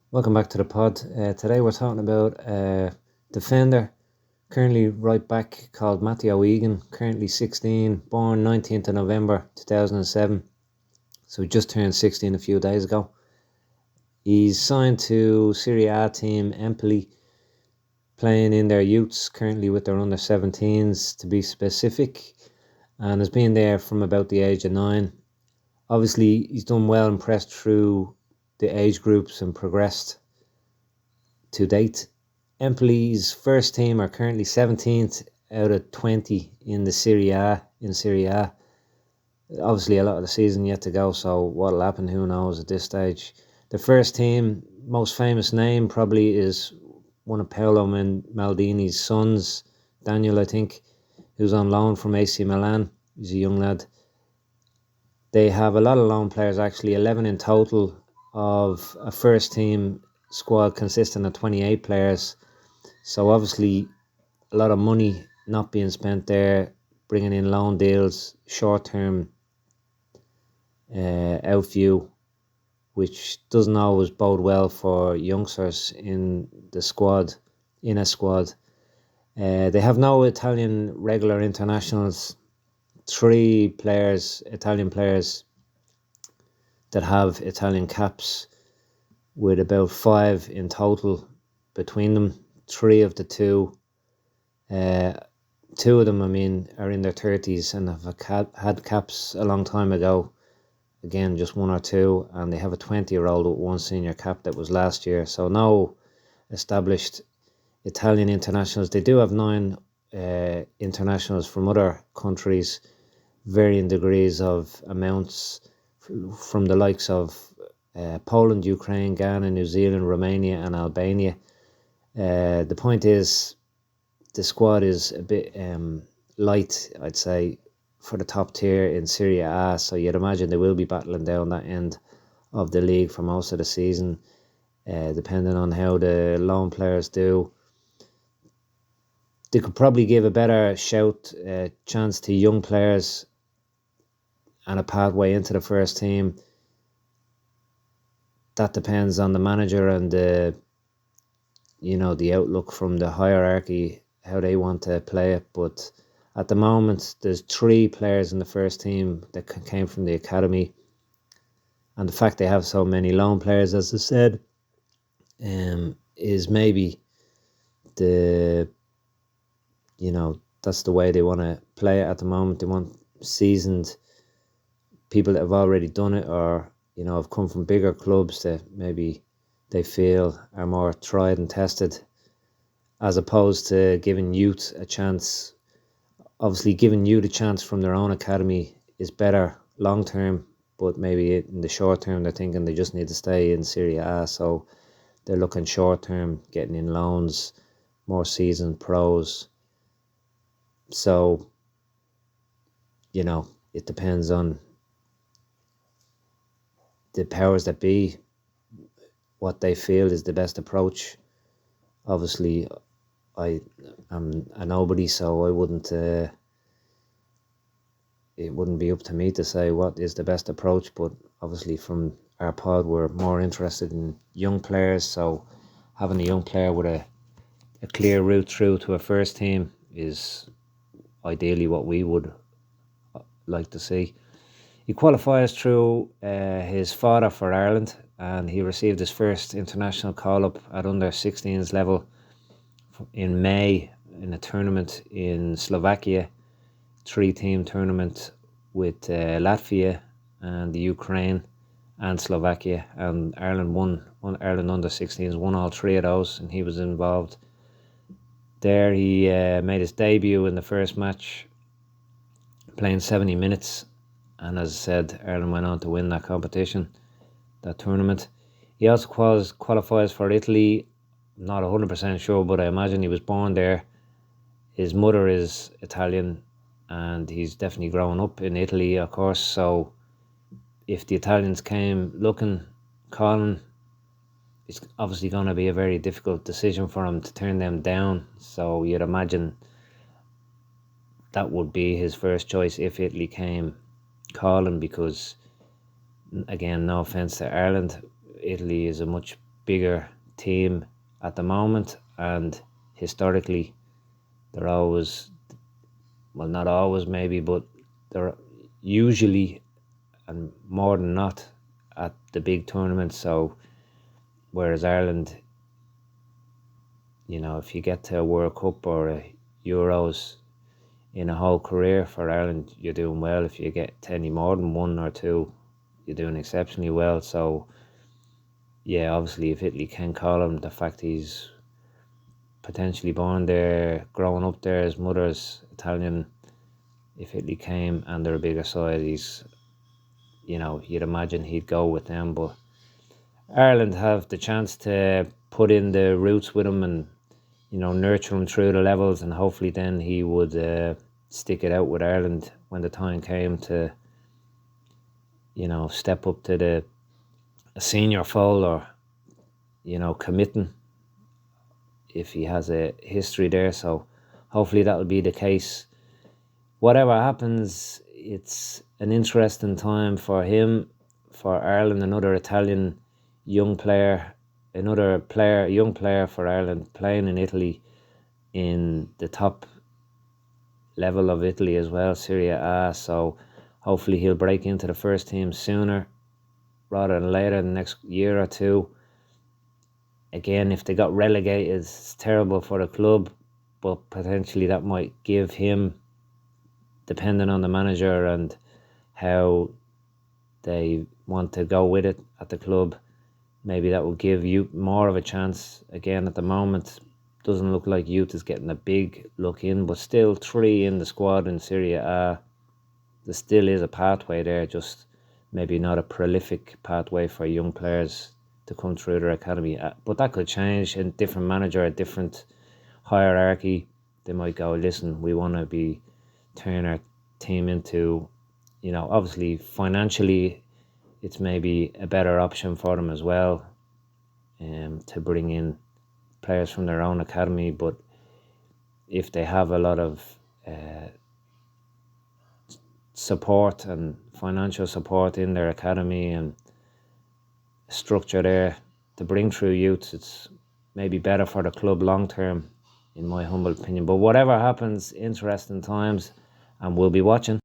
Welcome back to the pod. Today we're talking about a defender, currently right back, called Matteo Egan, currently 16, born 19th of November 2007. So he just turned 16 a few days ago. He's signed to Serie A team Empoli, playing in their youths, currently with their under 17s to be specific, and has been there from about the age of 9. Obviously, he's done well and pressed through the age groups and progressed to date. Empoli's first team are currently 17th out of 20 in the Serie A. Obviously, a lot of the season yet to go, so what'll happen, who knows at this stage. The first team, most famous name probably is one of Paolo Maldini's sons, Daniel, I think, who's on loan from AC Milan. He's a young lad. They have a lot of loan players, actually, 11 in total of a first team squad consisting of 28 players. So obviously a lot of money not being spent there, bringing in loan deals, short-term outview, which doesn't always bode well for youngsters in a squad. They have no Italian regular internationals. 3 Italian players that have Italian caps, with about 5 in total between them. 3 of the 2 of them, are in their 30s and have had caps a long time ago. Again, just 1 or 2, and they have a 20-year-old with 1 senior cap that was last year. So no established Italian internationals. They do have 9 internationals from other countries, varying degrees of amounts, from the likes of Poland, Ukraine, Ghana, New Zealand, Romania and Albania. The point is, the squad is a bit light, I'd say, for the top tier in Serie A, so you'd imagine they will be battling down that end of the league for most of the season, depending on how the loan players do. They could probably give a better chance to young players and a pathway into the first team. That depends on the manager and the outlook from the hierarchy, how they want to play it. But at the moment, there's 3 players in the first team that came from the academy, and the fact they have so many loan players, as I said, is maybe that's the way they want to play it at the moment. They want seasoned people that have already done it, or have come from bigger clubs that maybe they feel are more tried and tested, as opposed to giving youth a chance. Obviously, giving youth a chance from their own academy is better long term, but maybe in the short term they're thinking they just need to stay in Serie A, so they're looking short term, getting in loans, more seasoned pros. So it depends on the powers that be, what they feel is the best approach. Obviously, I am a nobody, so I wouldn't. It wouldn't be up to me to say what is the best approach. But obviously, from our pod, we're more interested in young players. So having a young player with a clear route through to a first team is ideally what we would like to see. He qualifies through his father for Ireland, and he received his first international call-up at under 16s level in May in a tournament in Slovakia, 3-team tournament with Latvia and the Ukraine and Slovakia, and Ireland Ireland under 16s won all 3 of those, and he was involved there. He made his debut in the first match, playing 70 minutes, and as I said, Ireland went on to win that competition, that tournament. He also qualifies for Italy. Not 100% sure, but I imagine he was born there. His mother is Italian, and he's definitely grown up in Italy, of course. So if the Italians came calling, it's obviously going to be a very difficult decision for him to turn them down. So you'd imagine that would be his first choice if Italy came calling, because, again, no offence to Ireland, Italy is a much bigger team at the moment, and historically they're always, well, not always maybe, but they're usually and more than not at the big tournaments. So whereas Ireland, if you get to a World Cup or a Euros in a whole career for Ireland, you're doing well. If you get to any more than one or two, you're doing exceptionally well. So yeah, obviously if Italy can call him, the fact he's potentially born there, growing up there, his mother's Italian, if Italy came and they're a bigger side, you'd imagine he'd go with them. But Ireland have the chance to put in the roots with him and nurture him through the levels, and hopefully then he would stick it out with Ireland when the time came to step up to the senior fold, or committing if he has a history there. So hopefully that'll be the case. Whatever happens, it's an interesting time for him, for Ireland. Another Italian young player for Ireland, playing in Italy, in the top level of Italy as well, Serie A. So hopefully he'll break into the first team sooner rather than later, the next year or two. Again, if they got relegated, it's terrible for the club, but potentially that might give him, depending on the manager and how they want to go with it at the club, maybe that will give you more of a chance. Again, at the moment, doesn't look like youth is getting a big look in, but still 3 in the squad in Serie A. There still is a pathway there, just maybe not a prolific pathway for young players to come through their academy. But that could change. A different manager, a different hierarchy, they might go, listen, we want to be turning our team into, obviously financially it's maybe a better option for them as well, to bring in players from their own academy. But if they have a lot of support and financial support in their academy and structure there to bring through youths, it's maybe better for the club long term, in my humble opinion. But whatever happens, interesting times, and we'll be watching.